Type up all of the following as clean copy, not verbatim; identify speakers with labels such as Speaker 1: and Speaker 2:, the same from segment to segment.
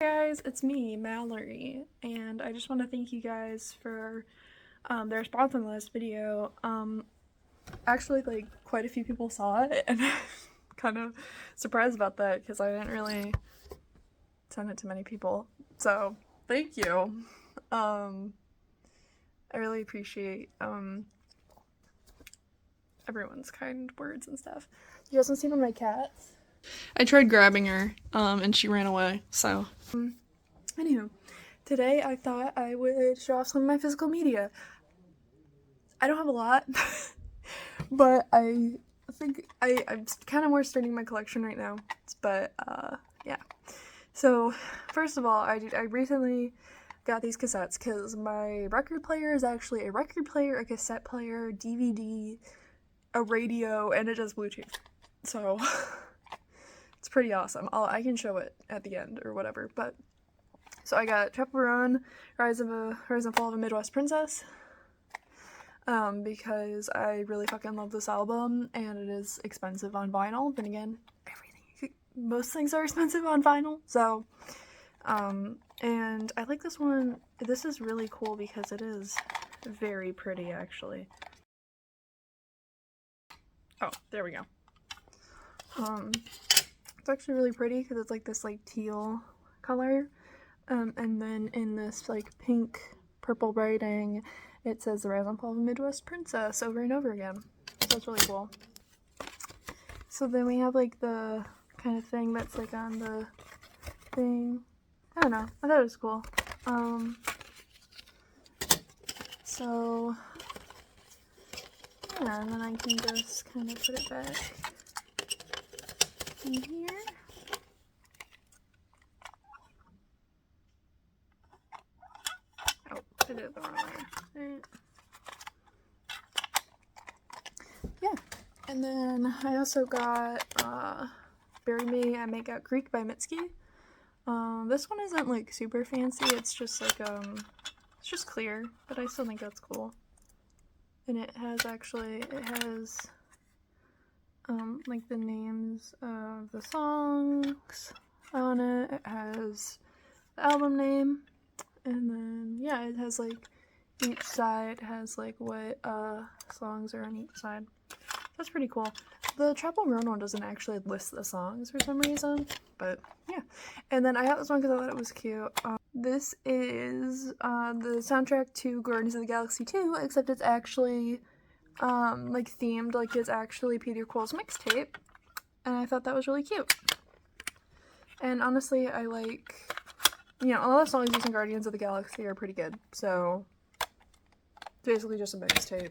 Speaker 1: Hey guys, it's me, Mallory, and I just want to thank you guys for the response on the last video. Actually, like, quite a few people saw it, and I'm kind of surprised about that because I didn't really send it to many people. So, thank you. I really appreciate everyone's kind words and stuff. You guys want to see one of my cats? I tried grabbing her, and she ran away, so. Anywho, today I thought I would show off some of my physical media. I don't have a lot, but I think I'm kind of more starting my collection right now, but yeah. So, first of all, I recently got these cassettes because my record player is actually a record player, a cassette player, DVD, a radio, and it does Bluetooth. So, it's pretty awesome. I can show it at the end or whatever, but so I got Triple Run, Rise and Fall of a Midwest Princess, because I really fucking love this album, and it is expensive on vinyl. Then again, most things are expensive on vinyl, so, and I like this one. This is really cool because it is very pretty, actually. Oh, there we go. It's actually really pretty because it's like this like teal color. And then in this like pink purple writing, it says the Rise and Fall of a Midwest Princess over and over again. So that's really cool. So then we have like the kind of thing that's like on the thing. I don't know. I thought it was cool. So yeah, and then I can just kind of put it back in here. I did it the wrong way. Yeah, and then I also got Bury Me at Makeout Creek by Mitski. This one isn't like super fancy, it's just like it's just clear, but I still think that's cool. And it has like the names of the songs on it. It has the album name. And then, yeah, it has, like, each side has, like, what songs are on each side. That's pretty cool. The Chapel Roan one doesn't actually list the songs for some reason, but, yeah. And then I got this one because I thought it was cute. This is the soundtrack to Guardians of the Galaxy 2, except it's actually, like, themed, like, it's actually Peter Quill's mixtape, and I thought that was really cute. And honestly, I like... You know, a lot of songs using Guardians of the Galaxy are pretty good, so it's basically just a mixtape.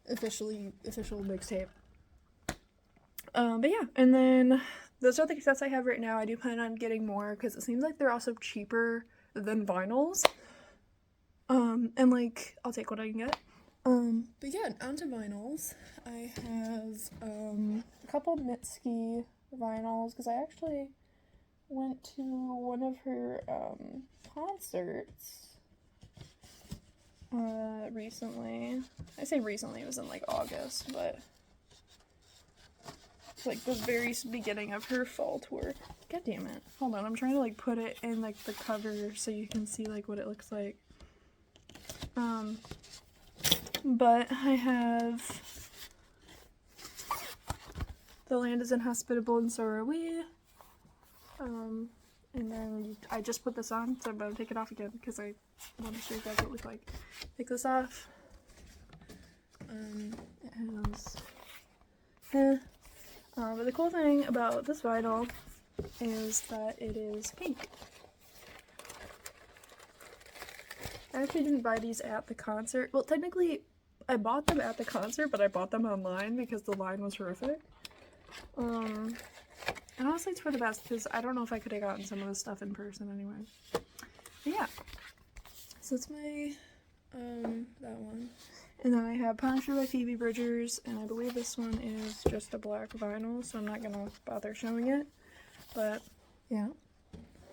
Speaker 1: Official mixtape. But yeah, and then those are the cassettes I have right now. I do plan on getting more, because it seems like they're also cheaper than vinyls. And like, I'll take what I can get. But yeah, onto vinyls. I have, a couple Mitski vinyls, because I actually went to one of her concerts recently. I say recently, it was in like August, but it's like the very beginning of her fall tour. God damn it. Hold on, I'm trying to like put it in like the cover so you can see like what it looks like. But I have The Land is Inhospitable and So Are We. And then I just put this on, so I'm gonna take it off again because I want to show you guys what it looks like. Take this off. It has, but the cool thing about this vinyl is that it is pink. I actually didn't buy these at the concert. Well, technically, I bought them at the concert, but I bought them online because the line was horrific. And honestly, it's for the best, because I don't know if I could have gotten some of this stuff in person anyway. But yeah. So it's my, that one. And then I have Punisher by Phoebe Bridgers, and I believe this one is just a black vinyl, so I'm not gonna bother showing it. But, yeah.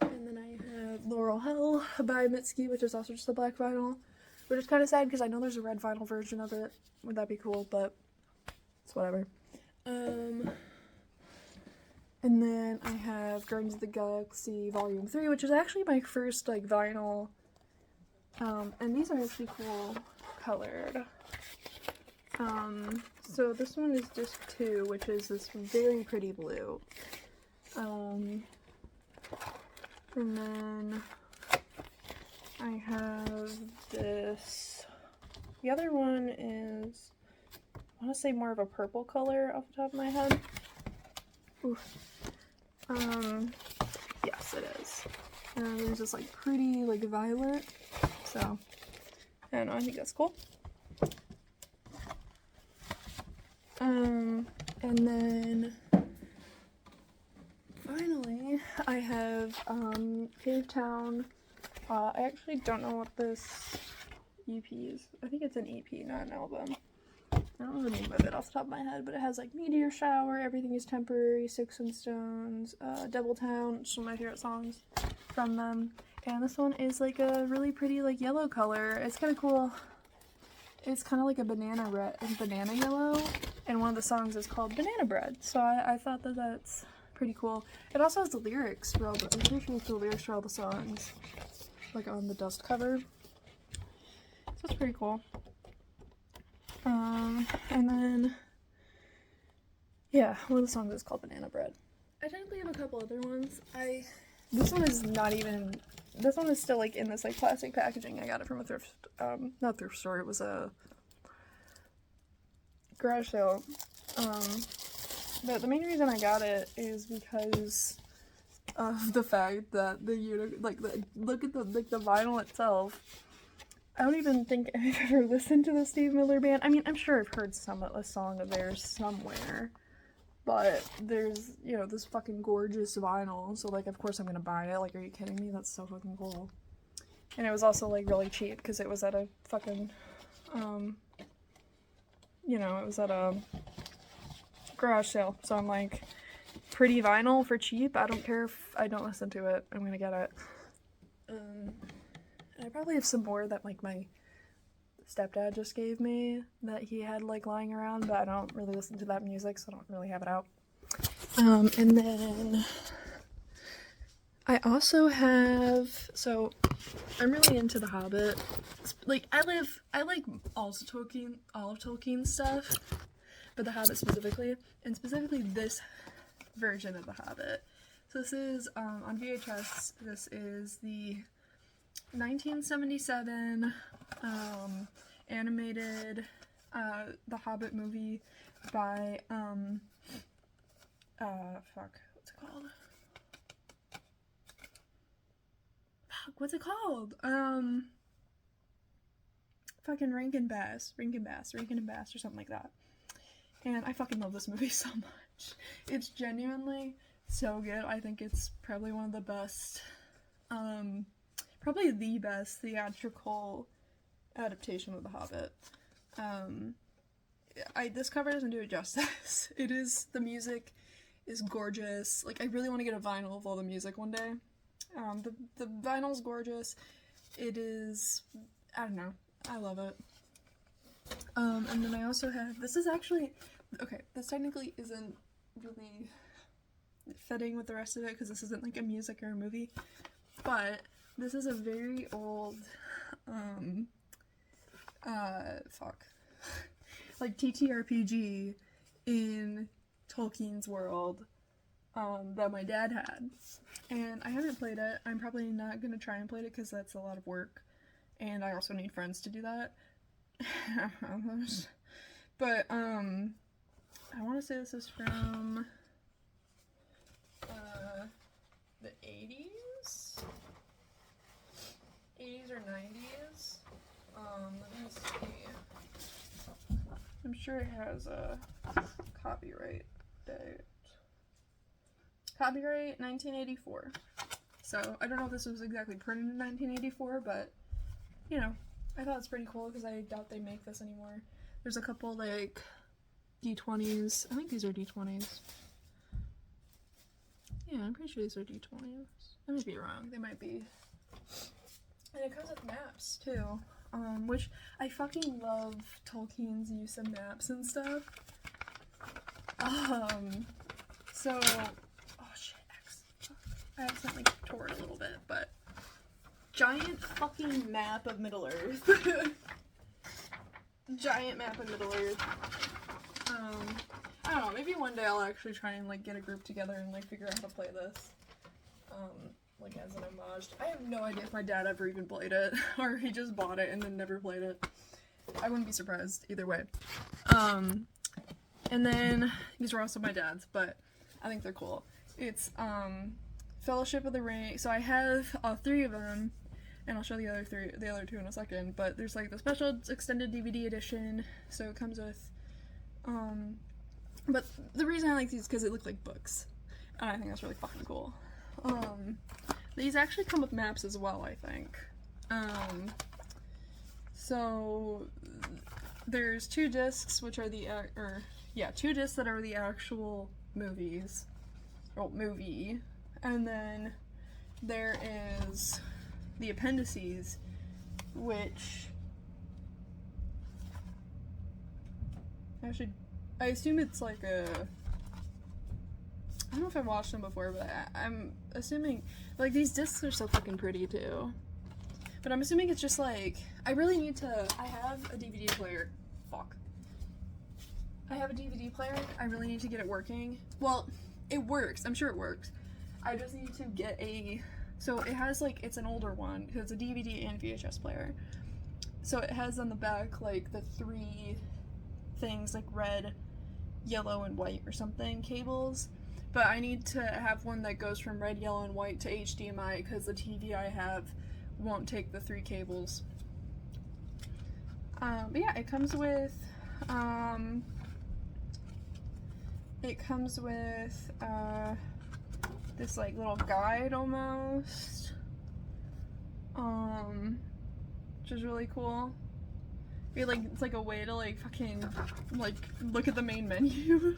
Speaker 1: And then I have Laurel Hell by Mitski, which is also just a black vinyl. Which is kind of sad, because I know there's a red vinyl version of it. Would that be cool? But it's whatever. And then I have Guardians of the Galaxy Volume 3, which is actually my first, like, vinyl. And these are actually cool colored. So this one is disc 2, which is this very pretty blue. And then I have this. The other one is, I want to say more of a purple color off the top of my head. Oof. Yes, it is. And there's this like pretty like violet. So, I don't know, I think that's cool. And then finally I have Cave Town. I actually don't know what this EP is. I think it's an EP, not an album. I don't know the name of it off the top of my head, but it has like Meteor Shower, Everything is Temporary, Sticks and Stones, Devil Town, which is one of my favorite songs from them. And this one is like a really pretty like yellow color. It's kind of cool. It's kind of like a banana yellow, and one of the songs is called Banana Bread. So I thought that that's pretty cool. It also has the lyrics for all the, I'm pretty sure it's the lyrics for all the songs, like on the dust cover. So it's pretty cool. And then, yeah, one of the songs is called Banana Bread. I technically have a couple other ones. This one is not even, this one is still like in this like plastic packaging. I got it from a thrift, not thrift store, it was a garage sale. But the main reason I got it is because of the fact that look at the vinyl itself. I don't even think I've ever listened to the Steve Miller Band. I mean, I'm sure I've heard a song of theirs somewhere, but there's, you know, this fucking gorgeous vinyl, so, like, of course I'm gonna buy it. Like, are you kidding me? That's so fucking cool. And it was also, like, really cheap, because it was at a fucking, you know, it was at a garage sale, so I'm like, pretty vinyl for cheap? I don't care if I don't listen to it. I'm gonna get it. I probably have some more that, like, my stepdad just gave me that he had, like, lying around, but I don't really listen to that music, so I don't really have it out. And then I also have, so I'm really into The Hobbit. Like, I like all of Tolkien's stuff, but The Hobbit specifically, and specifically this version of The Hobbit. So this is, on VHS, this is the 1977 animated The Hobbit movie by what's it called? Fucking Rankin Bass or something like that. And I fucking love this movie so much. It's genuinely so good. I think it's probably one of the best, probably the best theatrical adaptation of The Hobbit. This cover doesn't do it justice. The music is gorgeous. Like, I really want to get a vinyl of all the music one day. The vinyl's gorgeous. It is, I don't know, I love it. And then I also have, this is actually, okay, this technically isn't really fitting with the rest of it, because this isn't like a music or a movie, but this is a very old, like TTRPG in Tolkien's world, that my dad had, and I haven't played it. I'm probably not gonna try and play it because that's a lot of work, and I also need friends to do that. But, I want to say this is from, the 80s? 80s or 90s? Let me see. I'm sure it has a copyright date. Copyright 1984. So, I don't know if this was exactly printed in 1984, but, you know, I thought it's pretty cool because I doubt they make this anymore. There's a couple, like, D20s. I think these are D20s. Yeah, I'm pretty sure these are D20s. I might be wrong. They might be. And it comes with maps, too. Which I fucking love Tolkien's use of maps and stuff. So I accidentally tore it a little bit, but giant fucking map of Middle Earth. Giant map of Middle Earth. I don't know, maybe one day I'll actually try and like get a group together and like figure out how to play this. Like as an homage. I have no idea if my dad ever even played it, or he just bought it and then never played it. I wouldn't be surprised either way. And then, these are also my dad's, but I think they're cool. It's, Fellowship of the Ring. So I have 3 of them, and I'll show the other 2 in a second, but there's like the special extended DVD edition, so it comes with, but the reason I like these is because it look like books, and I think that's really fucking cool. These actually come with maps as well, I think. So there's 2 discs, which are the, 2 discs that are the actual movies, or movie, and then there is the appendices, which, actually, I assume it's like a, I don't know if I've watched them before, but I'm assuming, like, these discs are so fucking pretty, too. But I'm assuming it's just, like, I really need to, I have a DVD player. Fuck. I have a DVD player. I really need to get it working. Well, it works. I'm sure it works. I just need to get a, so it has, like, it's an older one, because it's a DVD and VHS player. So it has on the back, like, the 3 things, like, red, yellow, and white or something, cables. But I need to have one that goes from red, yellow, and white to HDMI because the TV I have won't take the 3 cables. But yeah, it comes with, this like little guide almost, which is really cool. It's like a way to like fucking like look at the main menu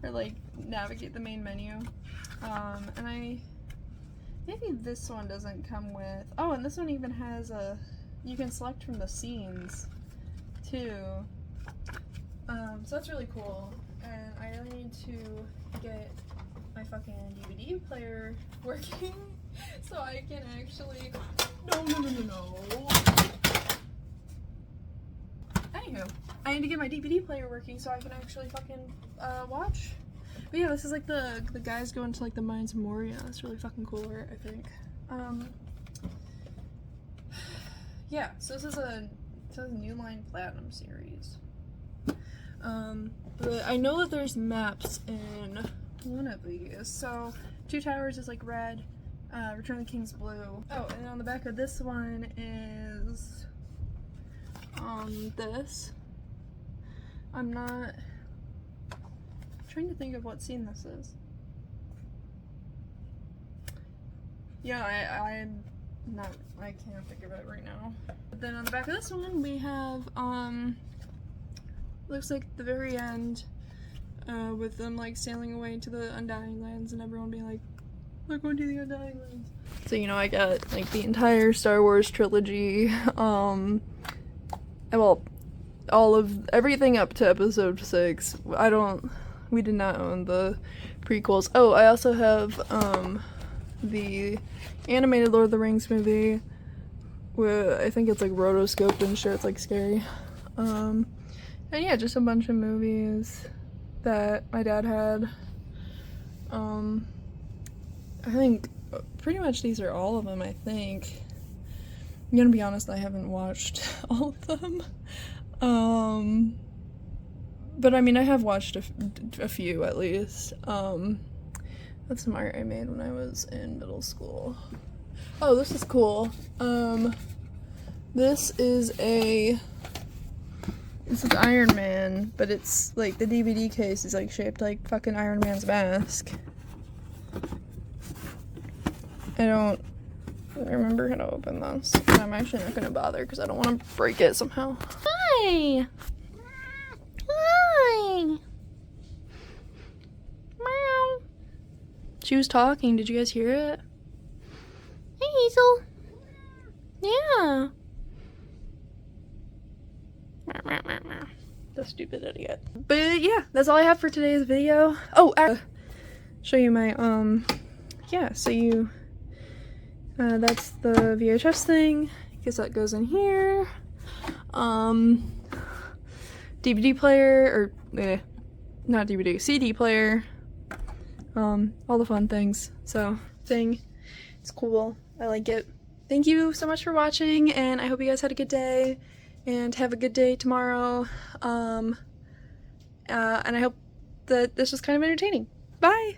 Speaker 1: or like navigate the main menu. And maybe this one doesn't come with, oh, and this one even has you can select from the scenes too. So that's really cool, and I really need to get my fucking DVD player working so I can actually, no. Anywho, I need to get my DVD player working so I can actually fucking watch. But yeah, this is like the guys going to like the Mines of Moria. That's really fucking cool art, I think. Yeah, so this is a New Line Platinum series. But I know that there's maps in one of these. So Two Towers is like red, Return of the King's blue. Oh, and on the back of this one is this. I'm trying to think of what scene this is. Yeah, I can't think of it right now. But then on the back of this one we have looks like the very end, with them like sailing away to the Undying Lands and everyone being like, we're going to the Undying Lands. So, you know, I got like the entire Star Wars trilogy, well, all of everything up to episode 6. We did not own the prequels. Oh, I also have the animated Lord of the Rings movie where I think it's like rotoscoped and shit, it's like scary. And yeah, just a bunch of movies that my dad had. I think pretty much these are all of them, I think. I'm gonna be honest, I haven't watched all of them. But I mean, I have watched a few at least. That's some art I made when I was in middle school. Oh, this is cool. This is Iron Man, but it's like the DVD case is like shaped like fucking Iron Man's mask. I don't remember how to open this. I'm actually not gonna bother because I don't want to break it somehow. Hi! Hi! Meow. She was talking. Did you guys hear it? Hey, Hazel. Yeah. The stupid idiot. But yeah, that's all I have for today's video. Oh, I'll show you my yeah, so you, that's the VHS thing. I guess that goes in here. DVD player, or not DVD, CD player. All the fun things. So, it's cool. I like it. Thank you so much for watching, and I hope you guys had a good day, and have a good day tomorrow. And I hope that this was kind of entertaining. Bye!